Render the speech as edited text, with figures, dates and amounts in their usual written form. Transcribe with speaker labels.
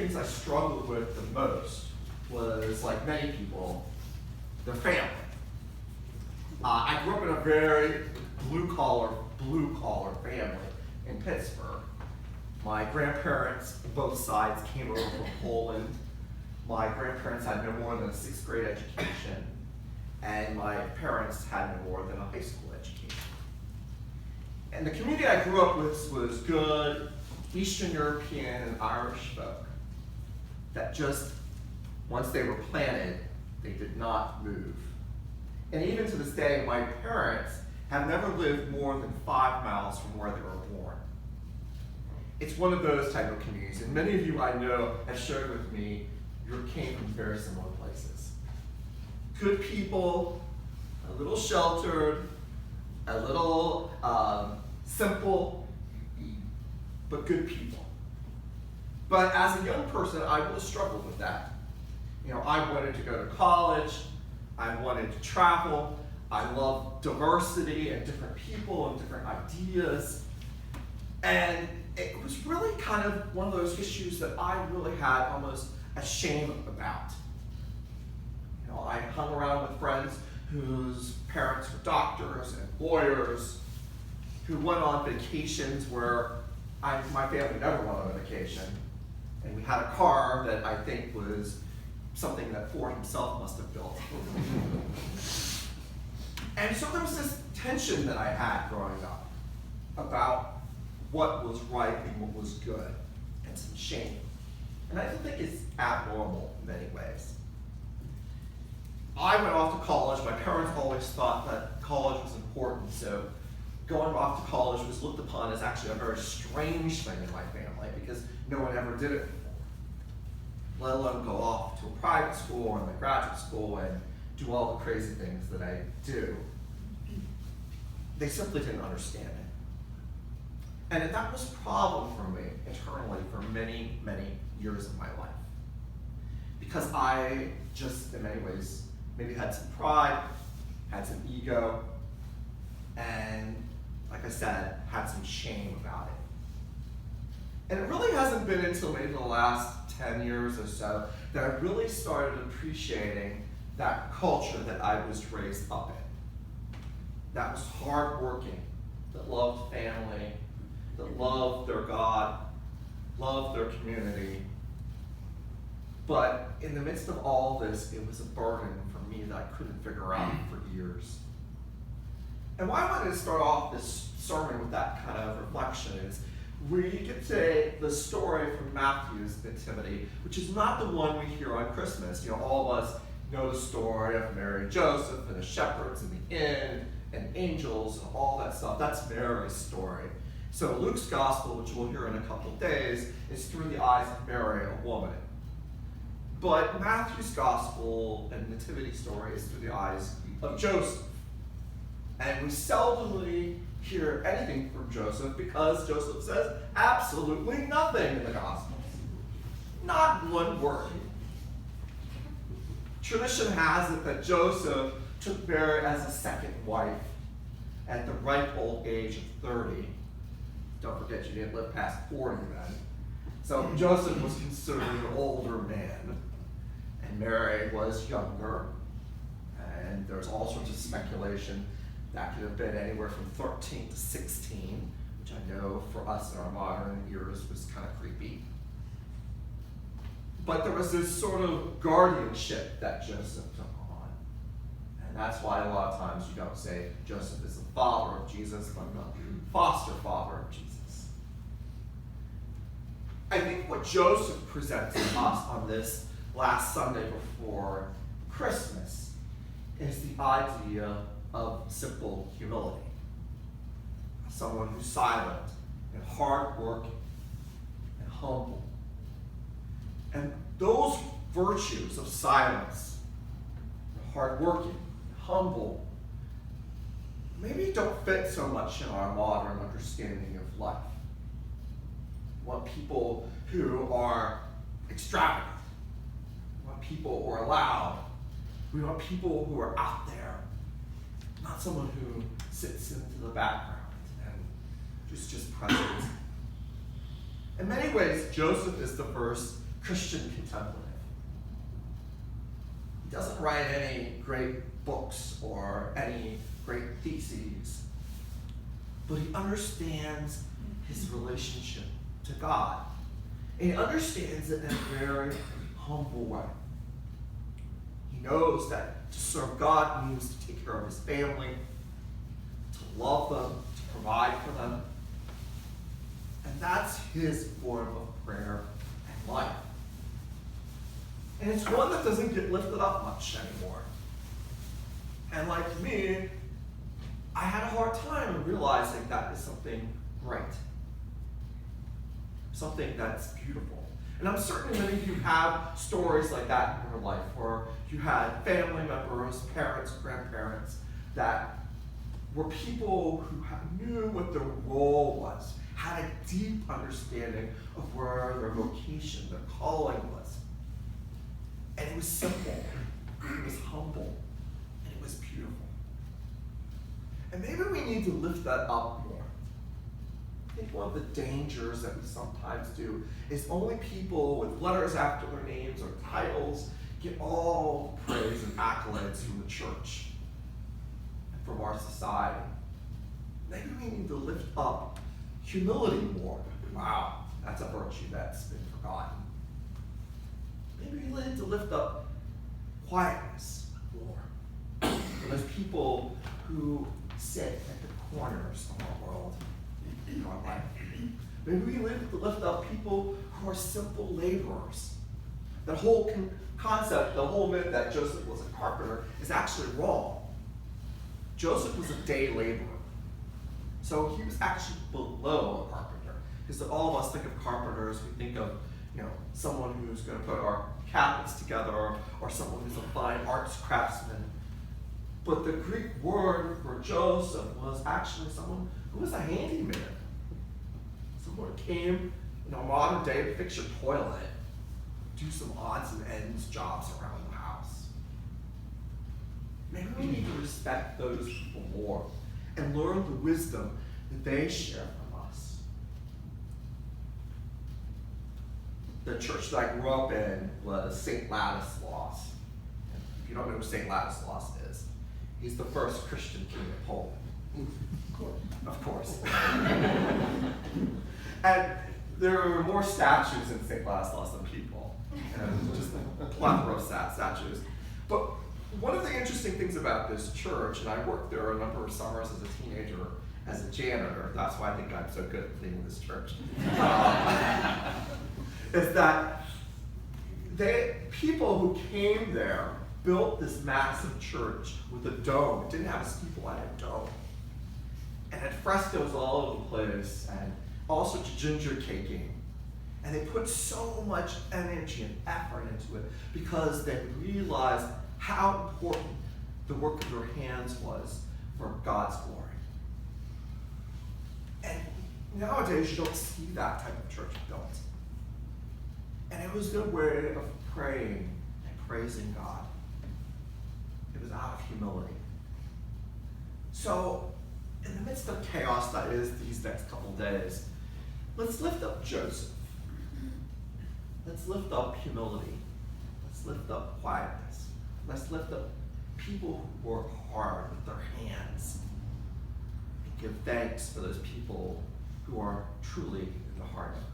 Speaker 1: things I struggled with the most was, like many people, the family. I grew up in a very blue-collar family in Pittsburgh. My grandparents, both sides, came over from Poland. My grandparents had no more than a 6th grade education, and my parents had no more than a high school education. And the community I grew up with was good Eastern European and Irish folk that just, once they were planted, they did not move. And even to this day, my parents have never lived more than 5 miles from where they were born. It's one of those type of communities, and many of you I know have shared with me you came from very similar places. Good people, a little sheltered, a little simple, but good people. But as a young person, I really struggled with that. You know, I wanted to go to college, I wanted to travel, I loved diversity and different people and different ideas. And it was really kind of one of those issues that I really had almost a shame about. You know, I hung around with friends whose parents were doctors and lawyers, who went on vacations where my family never went on a vacation. And we had a car that I think was something that Ford himself must have built. And so there was this tension that I had growing up about what was right and what was good, and some shame. And I think it's abnormal in many ways. I went off to college. My parents always thought that college was important, so going off to college was looked upon as actually a very strange thing in my family because no one ever did it before, let alone go off to a private school or a graduate school and do all the crazy things that I do. They simply didn't understand it. And that was a problem for me internally for many, many years of my life. Because I just, in many ways, maybe had some pride, had some ego, and like I said, had some shame about it. And it really hasn't been until maybe the last 10 years or so that I really started appreciating that culture that I was raised up in. That was hardworking, that loved family, that loved their God, loved their community. But in the midst of all this, it was a burden for me that I couldn't figure out for years. And why I wanted to start off this sermon with that kind of reflection is we get to the story from Matthew's nativity, which is not the one we hear on Christmas. You know, all of us know the story of Mary and Joseph and the shepherds in the inn and angels and all that stuff. That's Mary's story. So Luke's gospel, which we'll hear in a couple of days, is through the eyes of Mary, a woman. But Matthew's gospel and nativity story is through the eyes of Joseph. And we seldomly hear anything from Joseph because Joseph says absolutely nothing in the Gospels. Not one word. Tradition has it that Joseph took Mary as a second wife at the ripe old age of 30. Don't forget, you didn't live past 40 then. So Joseph was considered an older man, and Mary was younger. And there's all sorts of speculation that could have been anywhere from 13 to 16, which I know for us in our modern years was kind of creepy. But there was this sort of guardianship that Joseph took on. And that's why a lot of times you don't say Joseph is the father of Jesus, but the foster father of Jesus. I think what Joseph presents to us on this last Sunday before Christmas is the idea of simple humility. Someone who's silent and hardworking and humble. And those virtues of silence, hardworking, humble, maybe don't fit so much in our modern understanding of life. We want people who are extravagant. We want people who are loud. We want people who are out there. Not someone who sits into the background and just present. In many ways, Joseph is the first Christian contemplative. He doesn't write any great books or any great theses, but he understands his relationship to God. And he understands it in a very humble way. He knows that to serve God means to take care of his family, to love them, to provide for them. And that's his form of prayer and life. And it's one that doesn't get lifted up much anymore. And like me, I had a hard time realizing that is something great. Something that's beautiful. And I'm certain many of you have stories like that in your life, where you had family members, parents, grandparents, that were people who knew what their role was, had a deep understanding of where their vocation, their calling was. And it was simple, it was humble, and it was beautiful. And maybe we need to lift that up more. I think one of the dangers that we sometimes do is only people with letters after their names or titles get all the praise and accolades from the church and from our society. Maybe we need to lift up humility more. Wow, that's a virtue that's been forgotten. Maybe we need to lift up quietness more. For those people who sit at the corners of our world, in our life. Maybe we need to lift up people who are simple laborers. That whole concept, the whole myth that Joseph was a carpenter is actually wrong. Joseph was a day laborer. So he was actually below a carpenter. Because all of us think of carpenters, we think of someone who's going to put our cabinets together, or someone who's a fine arts craftsman. But the Greek word for Joseph was actually someone who was a handyman. Someone who came in our modern day to fix your toilet, do some odds and ends jobs around the house. Maybe we need to respect those people more and learn the wisdom that they share from us. The church that I grew up in was St. Ladislaus. If you don't know who St. Ladislaus is, he's the first Christian king of Poland. Of course. And there are more statues in St. Ladislaus than people. And just a plethora of statues. But one of the interesting things about this church, and I worked there a number of summers as a teenager as a janitor, that's why I think I'm so good at cleaning this church, is that people who came there built this massive church with a dome. It didn't have a steeple, it had a dome. And had frescoes all over the place, and all sorts of ginger caking. And they put so much energy and effort into it because they realized how important the work of their hands was for God's glory. And nowadays you don't see that type of church built. And it was their way of praying and praising God. It was out of humility. So, in the midst of chaos that is these next couple days, let's lift up Joseph. Let's lift up humility. Let's lift up quietness. Let's lift up people who work hard with their hands and give thanks for those people who are truly in the heart of